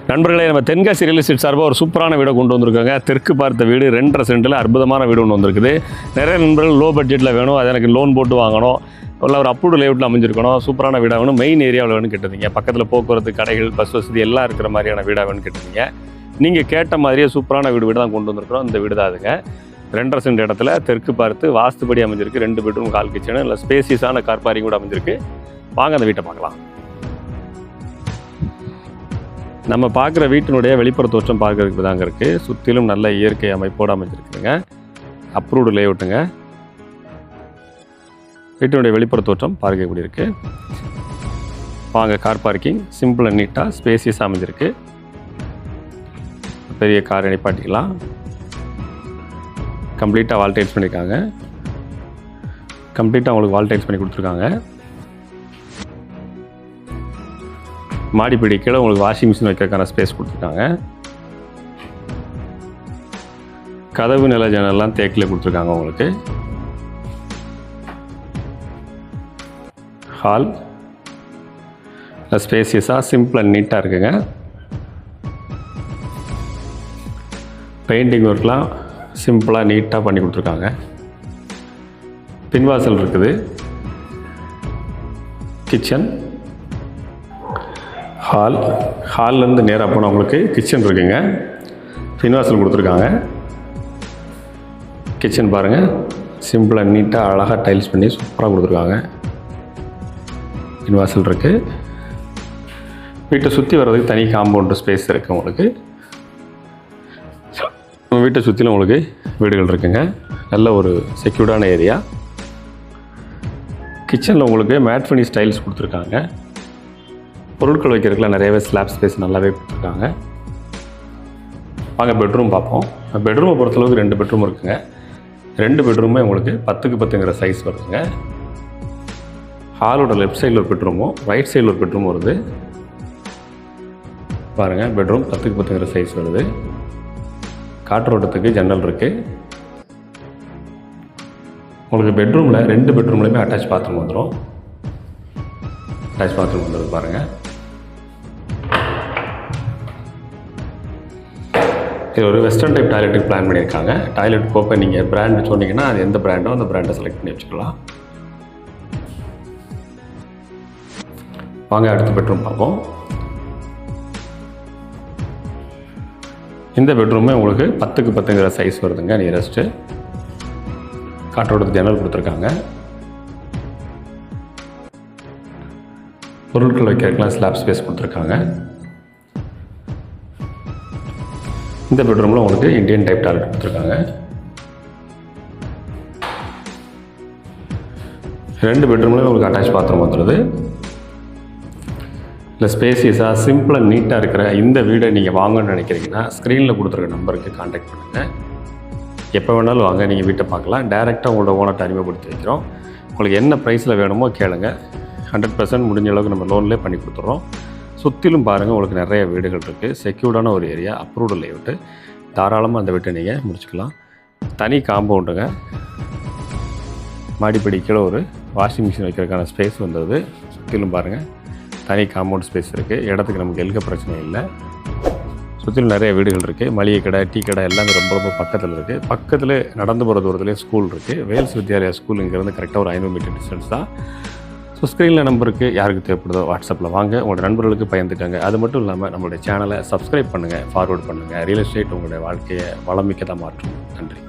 நண்பர்களே, நம்ம Tenkasi real estate சார்பாக ஒரு சூப்பரான வீடை கொண்டு வந்திருக்காங்க. தெற்கு பார்த்த வீடு 2.5 சென்டில் அற்புதமான வீடு ஒன்று வந்திருக்குது. நிறைய நண்பர்கள் லோ பட்ஜெட்டில் வேணும், அது எனக்கு லோன் போட்டு வாங்கணும், இல்லை ஒரு அப்ரூவ்டு லேஅவுட்டில் அமைஞ்சிருக்கணும், சூப்பரான வீடாக வேணும், மெயின் ஏரியாவில் வேணும்னு கேட்டிருந்தீங்க. பக்கத்தில் போக்குவரத்து, கடைகள், பஸ் வசதி எல்லாம் இருக்கிற மாதிரியான வீடாக வேணும்னு கேட்டிருந்தீங்க. நீங்கள் கேட்ட மாதிரியே சூப்பரான வீடு தான் கொண்டு வந்திருக்கிறோம். இந்த வீடு தான் அதுங்க. 2.5 சென்ட் இடத்துல தெற்கு பார்த்து வாஸ்துபடி அமைஞ்சிருக்கு. 2 பெட்ரூம், கால் கிச்சனு, இல்லை ஸ்பேசியஸான கார் பார்க்கிங் கூட அமைஞ்சிருக்கு. வாங்க அந்த வீட்டை பார்க்கலாம். நம்ம பார்க்குற வீட்டினுடைய வெளிப்புற தோற்றம் பார்க்குறதுக்கு தாங்க இருக்குது. சுற்றிலும் நல்ல இயற்கை அமைப்போடு அமைஞ்சிருக்குதுங்க. அப்ரூவ்டு லேஅவுட்டுங்க. வீட்டினுடைய வெளிப்புற தோற்றம் பார்க்கக்கூடிய இருக்குது. வாங்க, கார் பார்க்கிங் சிம்பிள் அண்ட் நீட்டாக ஸ்பேசியஸாக அமைஞ்சிருக்கு. பெரிய கார் நிப்பாட்டிக்கலாம். கம்ப்ளீட்டாக வால் டைல்ஸ் பண்ணியிருக்காங்க. கம்ப்ளீட்டாக உங்களுக்கு வால் டைல்ஸ் பண்ணி கொடுத்துருக்காங்க. மாடிப்படி கீழே உங்களுக்கு வாஷிங் மிஷின் வைக்கிறதுக்கான ஸ்பேஸ் கொடுத்துருக்காங்க. கதவு நில ஜன்னல்லாம் தேக்கில் கொடுத்துருக்காங்க. உங்களுக்கு ஹால் ஸ்பேசியஸாக சிம்பிள் அண்ட் நீட்டாக இருக்குங்க. பெயிண்டிங் ஒர்க்லாம் சிம்பிளாக நீட்டாக பண்ணி கொடுத்துருக்காங்க. பின்வாசல் இருக்குது. கிச்சன், ஹால்லேருந்து நேராக போனால் உங்களுக்கு கிச்சன் இருக்குங்க. பின்வாசல் கொடுத்துருக்காங்க. கிச்சன் பாருங்கள், சிம்பிளாக நீட்டாக அழகாக டைல்ஸ் பண்ணி சூப்பராக கொடுத்துருக்காங்க. பின்வாசல் இருக்குது. வீட்டை சுற்றி வர்றதுக்கு தனி காம்பவுண்டு ஸ்பேஸ் இருக்குது. உங்களுக்கு வீட்டை சுற்றிலும் உங்களுக்கு வீடுகள் இருக்குங்க. நல்ல ஒரு செக்யூர்டான ஏரியா. கிச்சனில் உங்களுக்கு மேட் ஃபினிஷ் டைல்ஸ் கொடுத்துருக்காங்க. பொருட்கள் வைக்கிறதுக்குலாம் நிறையவே ஸ்லாப் ஸ்பேஸ் நல்லாவே கொடுத்துருக்காங்க. வாங்க பெட்ரூம் பார்ப்போம். பெட்ரூமை பொறுத்தளவுக்கு 2 பெட்ரூம் இருக்குங்க. 2 பெட்ரூமே உங்களுக்கு 10க்கு 10ங்கிற சைஸ் வருதுங்க. ஹாலோட லெஃப்ட் சைடில் ஒரு பெட்ரூமும் ரைட் சைடில் ஒரு பெட்ரூம் வருது. பாருங்கள், பெட்ரூம் 10க்கு 10ங்கிற சைஸ் வருது. காற்றோட்டத்துக்கு ஜன்னல் இருக்குது. உங்களுக்கு பெட்ரூமில் 2 பெட்ரூம்லையுமே அட்டாச் பாத்ரூம் வந்துடும். அட்டாச் பாத்ரூம் வந்துடுது பாருங்கள். இது ஒரு வெஸ்டர்ன் டைப் டாய்லெட்டுக்கு பிளான் பண்ணியிருக்காங்க. டாய்லெட் கோப்பை நீங்கள் பிராண்டு சொன்னீங்கன்னா அது எந்த பிராண்டோ அந்த பிராண்டை செலக்ட் பண்ணி வச்சுக்கலாம். வாங்க அடுத்த பெட்ரூம் பார்ப்போம். இந்த பெட்ரூமே உங்களுக்கு 10க்கு 10ங்கிற சைஸ் வருதுங்க. நியரஸ்ட்டு காற்றோட ஜன்னல் கொடுத்துருக்காங்க. பொருட்கள் வைக்கிறதுக்கெலாம் ஸ்லாப் ஸ்பேஸ் கொடுத்துருக்காங்க. இந்த பெட்ரூமில் உங்களுக்கு இந்தியன் டைப் டாய்லெட் கொடுத்துருக்காங்க. 2 பெட்ரூம்லேயும் உங்களுக்கு அட்டாச் பாத்ரூம் வந்துடுது. இல்லை ஸ்பேசியஸாக சிம்பிளாக நீட்டாக இருக்கிற இந்த வீடை நீங்கள் வாங்கணும்னு நினைக்கிறீங்கன்னா ஸ்க்ரீனில் கொடுத்துருக்க நம்பருக்கு கான்டாக்ட் பண்ணுங்கள். எப்போ வேணாலும் வாங்க, நீங்கள் வீட்டை பார்க்கலாம். டைரெக்டாக உங்களோட ஓனர்கிட்ட அறிமுகப்படுத்தி வைக்கிறோம். உங்களுக்கு என்ன ப்ரைஸில் வேணுமோ கேளுங்க. 100% முடிஞ்ச அளவுக்கு நம்ம லோன்லேயே பண்ணி கொடுத்துட்றோம். சுற்றிலும் பாருங்கள், உங்களுக்கு நிறைய வீடுகள் இருக்குது. செக்யூர்டான ஒரு ஏரியா, அப்ரூவ்டு லேஅவுட்டு. தாராளமாக அந்த வீட்டை நீங்கள் முடிச்சுக்கலாம். தனி காம்பவுண்டுங்க. மாடிப்படி கீழே ஒரு வாஷிங் மிஷின் வைக்கிறதுக்கான ஸ்பேஸ் வந்தது. சுற்றிலும் பாருங்கள், தனி காம்பவுண்ட் ஸ்பேஸ் இருக்குது. இடத்துக்கு நமக்கு எழுக்க பிரச்சனை இல்லை. சுற்றிலும் நிறைய வீடுகள் இருக்குது. மளிகை கடை, டீ கடை எல்லாமே ரொம்ப ரொம்ப பக்கத்தில் இருக்குது. பக்கத்தில் நடந்து போகிற தூரத்துலேயே ஸ்கூல் இருக்குது. வேல்ஸ் வித்யாலயா ஸ்கூல் இங்கேருந்து கரெக்டாக ஒரு 500 மீட்டர் டிஸ்டன்ஸ் தான். ஸோ ஸ்க்ரீனில் நம்பருக்கு யாருக்கு தேவைப்படுதோ வாட்ஸ்அப்பில் வாங்க, உங்களோட நண்பர்களுக்கு பயந்துட்டாங்க. அது மட்டும் இல்லாமல் நம்மளுடைய சேனலை சப்ஸ்கிரைப் பண்ணுங்கள், ஃபார்வர்ட் பண்ணுங்கள். ரியல் எஸ்டேட் உங்களுடைய வாழ்க்கையை வளமிக்க தான் மாற்றும். நன்றி.